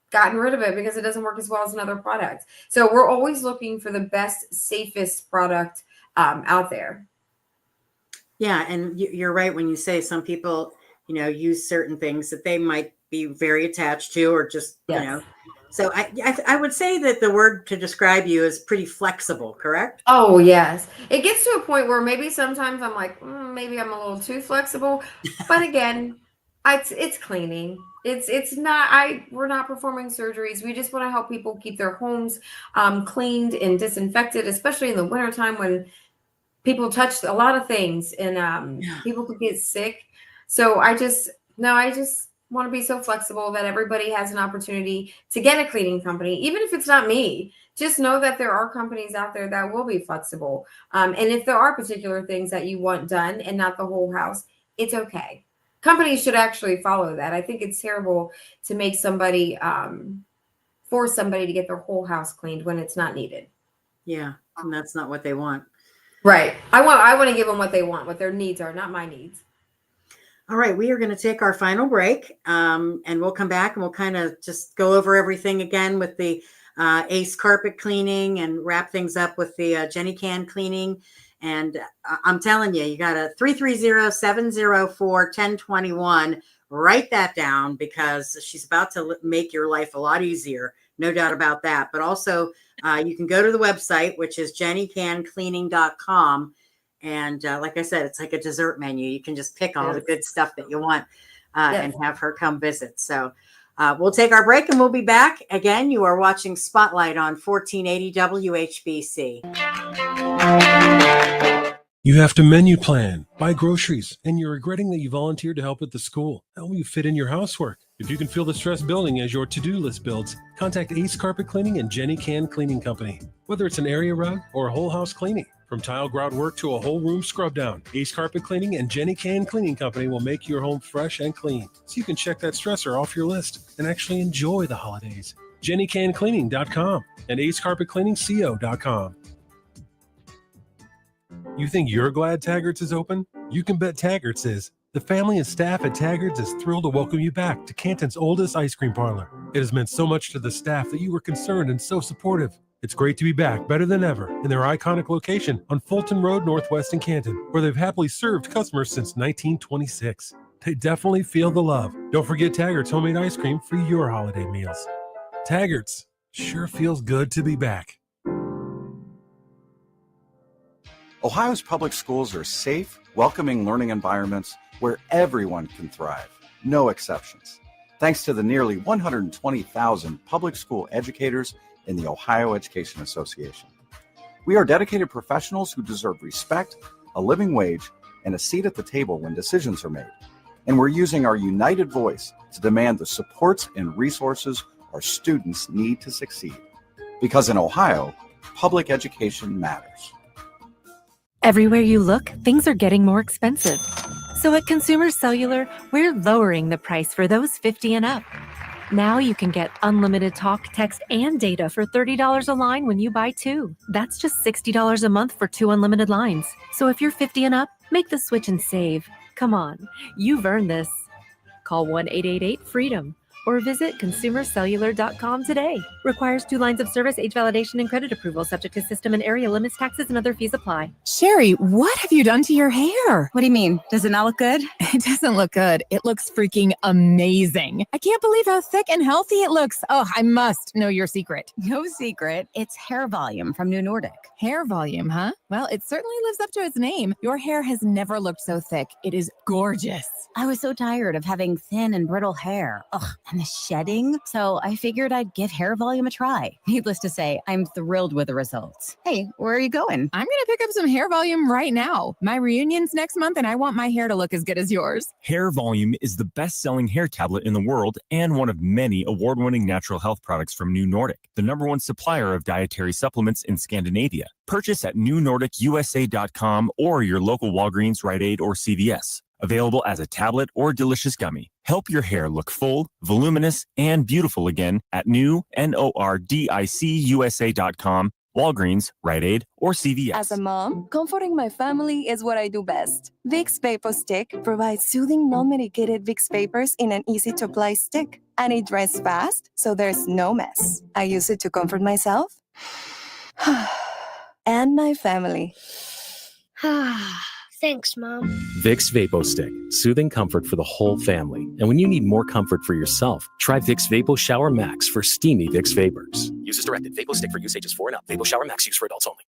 gotten rid of it because it doesn't work as well as another product. So we're always looking for the best, safest product out there. Yeah, and you're right when you say some people, use certain things that they might be very attached to, or just, So I would say that the word to describe you is pretty flexible, correct? Oh, yes. It gets to a point where maybe sometimes I'm like, maybe I'm a little too flexible. But again, it's cleaning. It's not, we're not performing surgeries. We just want to help people keep their homes cleaned and disinfected, especially in the wintertime when people touch a lot of things and people could get sick. So I just want to be so flexible that everybody has an opportunity to get a cleaning company, even if it's not me. Just know that there are companies out there that will be flexible. And if there are particular things that you want done and not the whole house, it's okay. Companies should actually follow that. I think it's terrible to make somebody force somebody to get their whole house cleaned when it's not needed. Yeah, and that's not what they want. Right. I want to give them what they want, what their needs are, not my needs. All right, we are going to take our final break, and we'll come back and we'll kind of just go over everything again with the Ace carpet cleaning and wrap things up with the Jenny Can cleaning. And I'm telling you, you got a 330-704-1021. Write that down, because she's about to make your life a lot easier. No doubt about that. But also, you can go to the website, which is jennycancleaning.com. And like I said, it's like a dessert menu. You can just pick all the good stuff that you want and have her come visit. So we'll take our break and we'll be back. Again, you are watching Spotlight on 1480 WHBC. You have to menu plan, buy groceries, and you're regretting that you volunteered to help at the school. How will you fit in your housework? If you can feel the stress building as your to-do list builds, contact Ace Carpet Cleaning and Jenny Can Cleaning Company. Whether it's an area rug or a whole house cleaning, from tile grout work to a whole room scrub down, Ace Carpet Cleaning and Jenny Can Cleaning Company will make your home fresh and clean, so you can check that stressor off your list and actually enjoy the holidays. JennyCanCleaning.com and AceCarpetCleaningCO.com. You think you're glad Taggart's is open? You can bet Taggart's is. The family and staff at Taggart's is thrilled to welcome you back to Canton's oldest ice cream parlor. It has meant so much to the staff that you were concerned and so supportive. It's great to be back, better than ever, in their iconic location on Fulton Road Northwest in Canton, where they've happily served customers since 1926. They definitely feel the love. Don't forget Taggart's homemade ice cream for your holiday meals. Taggart's, sure feels good to be back. Ohio's public schools are safe, welcoming learning environments where everyone can thrive, no exceptions. Thanks to the nearly 120,000 public school educators in the Ohio Education Association. We are dedicated professionals who deserve respect, a living wage, and a seat at the table when decisions are made. And we're using our united voice to demand the supports and resources our students need to succeed. Because in Ohio, public education matters. Everywhere you look, things are getting more expensive. So at Consumer Cellular, we're lowering the price for those 50 and up. Now you can get unlimited talk, text, and data for $30 a line when you buy two. That's just $60 a month for 2 unlimited lines. So if you're 50 and up, make the switch and save. Come on, you've earned this. Call 1-888-FREEDOM or visit consumercellular.com today. Requires 2 lines of service, age validation, and credit approval, subject to system and area limits, taxes, and other fees apply. Sherry, what have you done to your hair? What do you mean? Does it not look good? It doesn't look good. It looks freaking amazing. I can't believe how thick and healthy it looks. Oh, I must know your secret. No secret. It's hair volume from New Nordic. Hair volume, huh? Well, it certainly lives up to its name. Your hair has never looked so thick. It is gorgeous. I was so tired of having thin and brittle hair. Ugh, and the shedding. So I figured I'd give hair volume a try. Needless to say, I'm thrilled with the results. Hey, where are you going? I'm going to pick up some hair volume right now. My reunion's next month and I want my hair to look as good as yours. Hair Volume is the best-selling hair tablet in the world and one of many award-winning natural health products from New Nordic, the #1 supplier of dietary supplements in Scandinavia. Purchase at newnordicusa.com or your local Walgreens, Rite Aid, or CVS. Available as a tablet or delicious gummy. Help your hair look full, voluminous, and beautiful again at newnordicusa.com, Walgreens, Rite Aid, or CVS. As a mom, comforting my family is what I do best. Vicks Vapor Stick provides soothing, non-medicated Vicks vapors in an easy-to-apply stick. And it dries fast, so there's no mess. I use it to comfort myself and my family. Thanks, Mom. Vicks Vapo Stick, soothing comfort for the whole family. And when you need more comfort for yourself, try Vicks Vapo Shower Max for steamy Vicks vapors. Use as directed. Vapo Stick for use ages 4 and up. Vapo Shower Max use for adults only.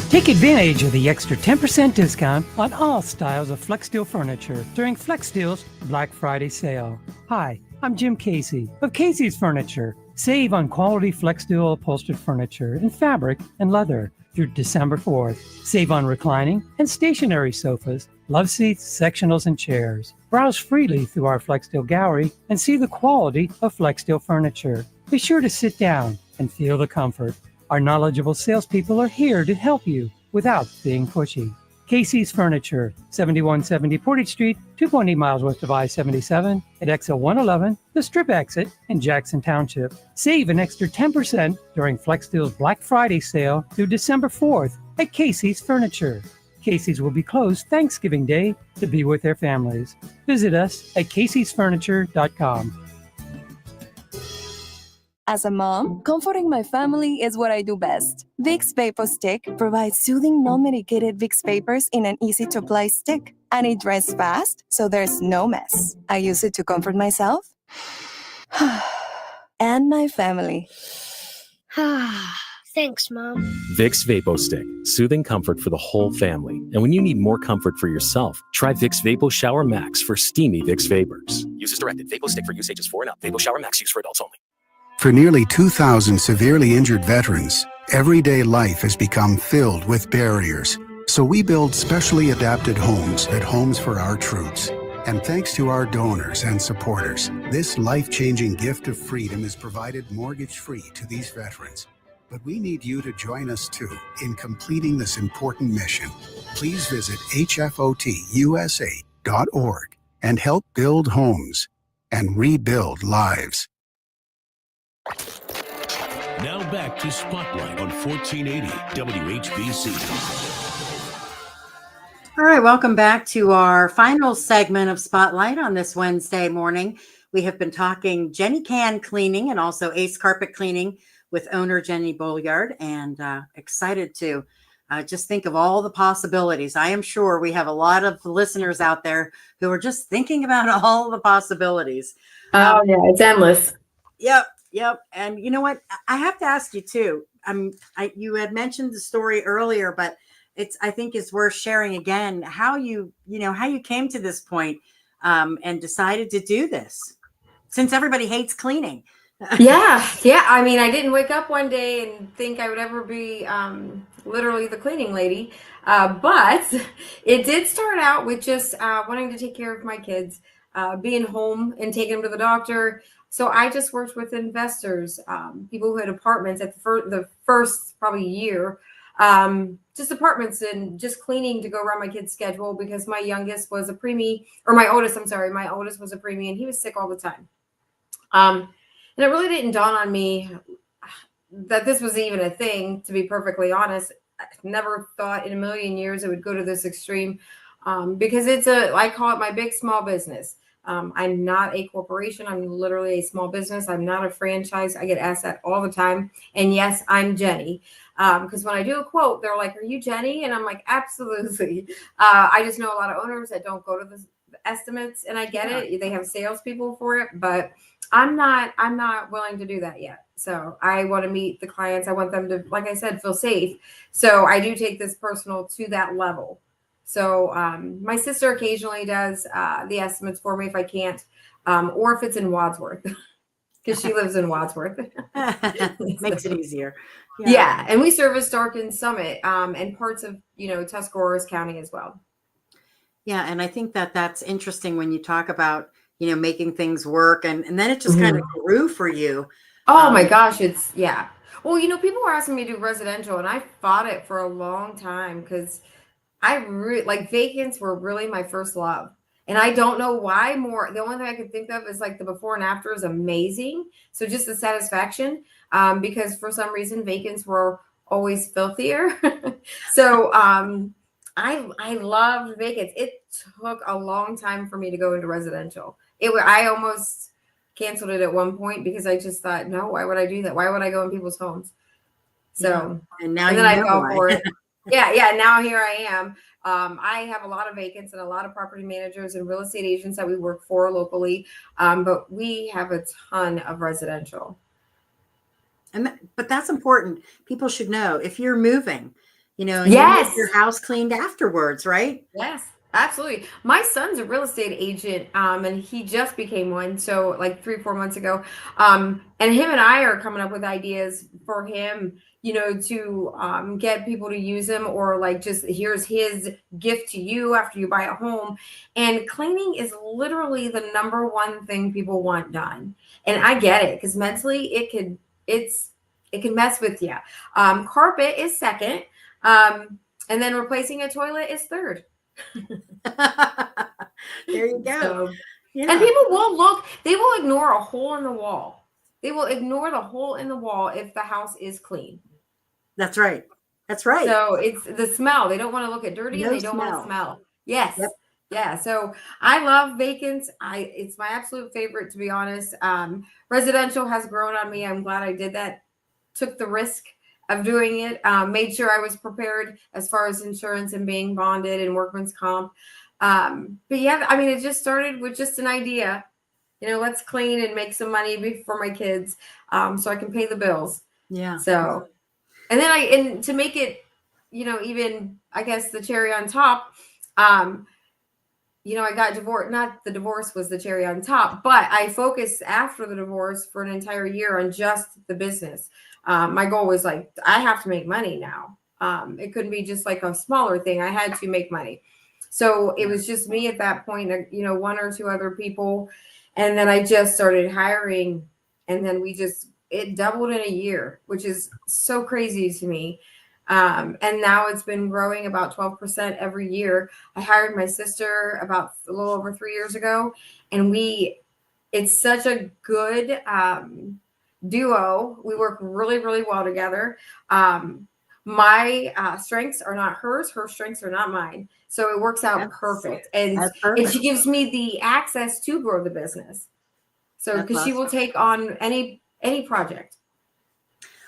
Take advantage of the extra 10% discount on all styles of FlexSteel furniture during FlexSteel's Black Friday sale. Hi, I'm Jim Casey of Casey's Furniture. Save on quality FlexSteel upholstered furniture in fabric and leather through December 4th. Save on reclining and stationary sofas, love seats, sectionals, and chairs. Browse freely through our FlexSteel gallery and see the quality of FlexSteel furniture. Be sure to sit down and feel the comfort. Our knowledgeable salespeople are here to help you without being pushy. Casey's Furniture, 7170 Portage Street, 2.8 miles west of I-77 at exit 111, the Strip exit in Jackson Township. Save an extra 10% during FlexSteel's Black Friday sale through December 4th at Casey's Furniture. Casey's will be closed Thanksgiving Day to be with their families. Visit us at caseysfurniture.com. As a mom, comforting my family is what I do best. Vicks Vapor Stick provides soothing, non-medicated Vicks vapors in an easy-to-apply stick. And it dries fast, so there's no mess. I use it to comfort myself and my family. Thanks, Mom. Vicks Vapo Stick, soothing comfort for the whole family. And when you need more comfort for yourself, try Vicks Vapo Shower Max for steamy Vicks vapors. Use as directed. Vapo Stick for use ages 4 and up. Vapo Shower Max use for adults only. For nearly 2,000 severely injured veterans, everyday life has become filled with barriers. So we build specially adapted homes at Homes for Our Troops. And thanks to our donors and supporters, this life-changing gift of freedom is provided mortgage-free to these veterans. But we need you to join us too in completing this important mission. Please visit hfotusa.org and help build homes and rebuild lives. Now back to Spotlight on 1480 WHBC. All right, welcome back to our final segment of Spotlight on this Wednesday morning. We have been talking Jenny Can Cleaning and also Ace Carpet Cleaning with owner Jenny Bolyard, and excited to just think of all the possibilities. I am sure we have a lot of listeners out there who are just thinking about all the possibilities. Oh, yeah, it's endless. Yep. And you know what? I have to ask you too. You had mentioned the story earlier, but I think it's worth sharing again how you came to this point and decided to do this. Since everybody hates cleaning, Yeah. I mean, I didn't wake up one day and think I would ever be literally the cleaning lady. But it did start out with just wanting to take care of my kids, being home and taking them to the doctor. So I just worked with investors, people who had apartments at the first probably year, just apartments and just cleaning to go around my kids' schedule because my youngest was a preemie, or my oldest, I'm sorry, my oldest was a preemie and he was sick all the time. And it really didn't dawn on me that this was even a thing, to be perfectly honest. I never thought in a million years it would go to this extreme, because I call it my big small business. I'm not a corporation. I'm literally a small business. I'm not a franchise. I get asked that all the time. And yes, I'm Jenny. Because when I do a quote, they're like, "Are you Jenny?" And I'm like, "Absolutely." I just know a lot of owners that don't go to the estimates, and I get it. They have salespeople for it, but I'm not willing to do that yet. So I want to meet the clients. I want them to, like I said, feel safe. So I do take this personal to that level. So my sister occasionally does the estimates for me if I can't, or if it's in Wadsworth, because she lives in Wadsworth. Makes it easier. Yeah. And we service Stark and Summit, and parts of, Tuscarawas County as well. Yeah. And I think that that's interesting when you talk about, making things work, and then it just kind of grew for you. Oh my gosh. Well, people were asking me to do residential, and I fought it for a long time because like vacants were really my first love. And I don't know why more. The only thing I could think of is like the before and after is amazing. So just the satisfaction, because for some reason vacants were always filthier. So I loved vacants. It took a long time for me to go into residential. I almost canceled it at one point because I just thought, no, why would I do that? Why would I go in people's homes? So, and then I fell for it. Yeah. Now here I am. I have a lot of vacants and a lot of property managers and real estate agents that we work for locally. But we have a ton of residential. But that's important. People should know if you're moving, and you Yes. get your house cleaned afterwards, right? Yes, absolutely. My son's a real estate agent, and he just became one. So like 3-4 months ago. And him and I are coming up with ideas for him, to get people to use them, or like just here's his gift to you after you buy a home. And cleaning is literally the number one thing people want done. And I get it, because mentally it can mess with you. Carpet is second. And then replacing a toilet is third. There you go. So, and people will they will ignore a hole in the wall. They will ignore the hole in the wall if the house is clean. That's right. That's right. So it's the smell. They don't want to look at dirty, and they don't want to smell. Yes. Yep. Yeah. So I love vacants. It's my absolute favorite, to be honest. Residential has grown on me. I'm glad I did that. Took the risk of doing it. Made sure I was prepared as far as insurance and being bonded and workman's comp. But yeah, I mean, it just started with just an idea. Let's clean and make some money for my kids, so I can pay the bills. Yeah. So, and then and to make it, even I guess the cherry on top, I got divorced. Not the divorce was the cherry on top, but I focused after the divorce for an entire year on just the business. My goal was like, I have to make money now. It couldn't be just like a smaller thing. I had to make money. So it was just me at that point, one or two other people. And then I just started hiring, and then it doubled in a year, which is so crazy to me. And now it's been growing about 12% every year. I hired my sister about a little over 3 years ago, and it's such a good duo. We work really, really well together. My strengths are not hers. Her strengths are not mine. So it works out perfect. And she gives me the access to grow the business. So because she will take on any project.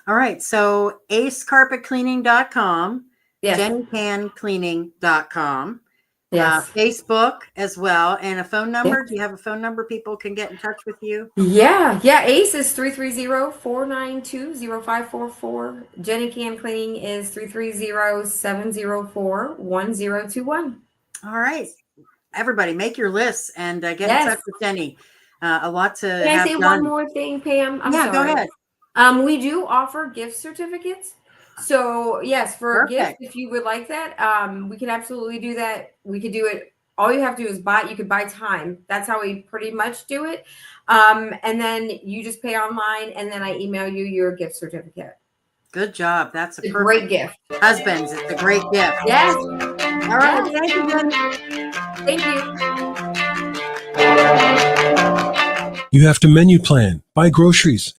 All right. So acecarpetcleaning.com, jennycancleaning.com, Facebook as well, and a phone number. Do you have a phone number people can get in touch with you? Yeah. ACE is 330-492-0544. Jenny Can Cleaning is 330-704-1021. All right. Everybody make your lists and get in touch with Jenny. A lot to Can I have say done. one more thing, Pam? I'm Yeah, sorry. go ahead. We do offer gift certificates. So yes, for a gift, Perfect. if you would like that, we can absolutely do that. We could do it. All you have to do is buy. You could buy time. That's how we pretty much do it. And then you just pay online, and then I email you your gift certificate. Good job. That's a It's a perfect great gift. Husbands, it's a great gift. Yes. All right. Yes. Thank you, Jenny. Thank you. You have to menu plan, buy groceries,